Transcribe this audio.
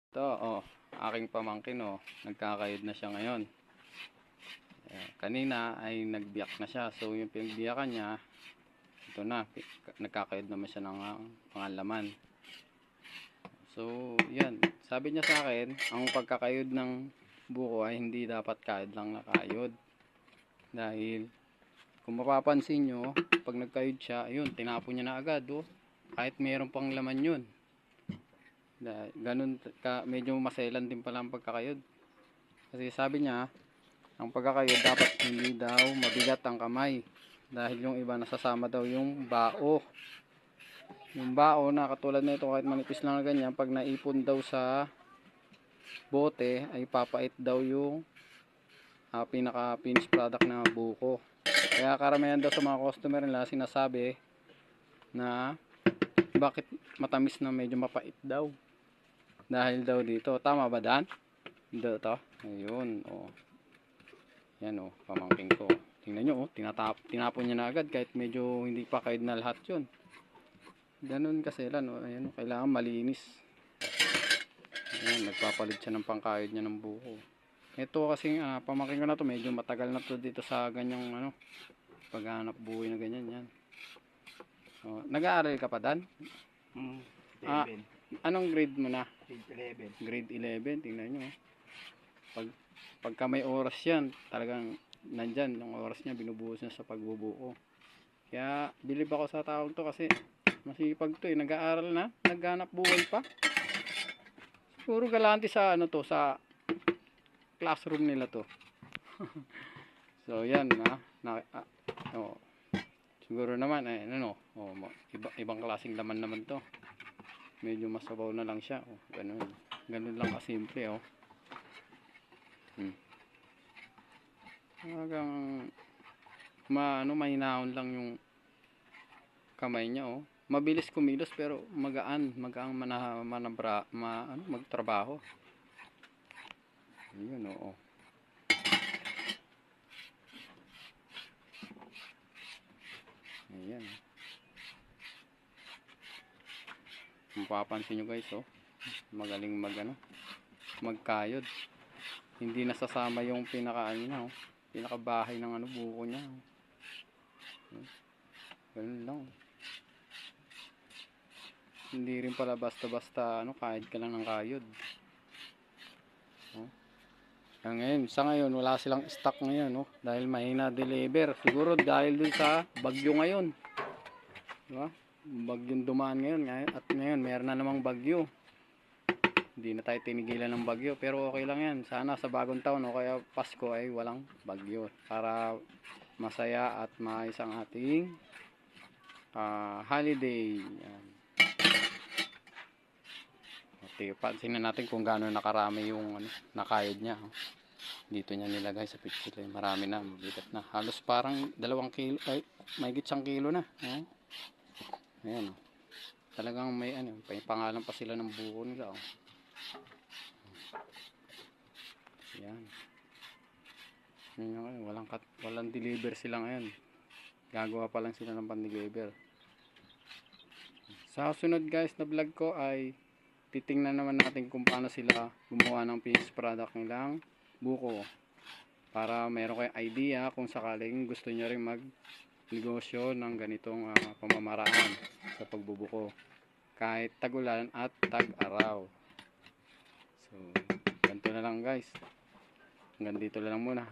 Ito, aking pamangkin, nagkakayod na siya ngayon. Kanina ay nagbiyak na siya. So, yung pinagbiyakan niya, ito na, nagkakayod naman siya ng pangalaman. So, yan. Sabi niya sa akin, ang pagkakayod ng buko ay hindi dapat kayod lang na kayod. Dahil, kung mapapansin nyo, pag nagkayod siya, ayun, tinapon niya na agad, kahit mayroon pang laman yun. Ganun medyo maselan din pala ang pagkakayod. Kasi sabi niya, ang pagkakayod dapat hindi daw mabigat ang kamay. Dahil yung iba nasasama daw yung bao. Yung bao na katulad nito kahit manipis lang na ganyan, pag naipon daw sa bote ay papait daw yung pinaka finished product na buko. Kaya karamihan daw sa mga customer nila sinasabi na bakit matamis na medyo mapait daw. Dahil daw dito, tama ba Dan? Dito, ayun, yan pamangking ko. Tingnan nyo, tinapon niya na agad kahit medyo hindi pa kayod na lahat yun. Ganun kasi lang, ayan, kailangan malinis. Ayan, nagpapalit siya ng pangkayod niya ng buko. Ito kasi pamangking ko na to, medyo matagal na to dito sa ganyang paghanap buhay na ganyan yan. Nag-aaral ka pa Dan? 11. Anong grade mo na? Grade 11. Tingnan nyo. Pagka may oras yan, talagang nandyan. Yung oras niya, binubuhos niya sa pagbubuo. Kaya, bilib ako sa taong to kasi masipag to nag-aaral na. Naghanap buhay pa. Siguro galante sa sa classroom nila to. So, yan siguro naman, ibang klaseng laman naman to. Medyo masabaw na lang siya. Ganun lang kasimple. Hanggang mahinahon lang yung kamay niya. Mabilis kumilos pero magaan magtrabaho. Ayun Ayan. Mapapansin nyo guys, magaling magkayod. Hindi nasasama yung pinakabahay ng buko niya. Ganun lang. Hindi rin pala basta-basta kayod ka lang ng kayod. Sa ngayon wala silang stock ngayon, dahil mahina deliver. Siguro dahil dun sa bagyo ngayon. Diba? Bagyong dumaan ngayon at ngayon meron na namang bagyo. Hindi na tayo tinigilan ng bagyo pero okay lang yan. Sana sa bagong taon o kaya Pasko ay walang bagyo para masaya at maayos ang ating holiday. Yan. Okay, pansinin natin kung gaano nakarami yung nakayod niya. Dito niya nilagay sa picture. Marami na, mabigat na. Halos parang 2 kilo, mahigit 1 kilo na. Ayan talagang may pangalan pa sila ng buko nila. Ayan. Walang deliver sila ngayon. Gagawa pa lang sila ng pan-deliver. Sa sunod guys na vlog ko ay titingnan naman natin kung paano sila gumawa ng finished product nilang buko. Para meron kayong idea kung sakaling gusto nyo rin negosyo ng ganitong pamamaraan sa pagbubuko kahit tag-ulan at tag-araw. So, ganito na lang guys. Hanggang dito lang muna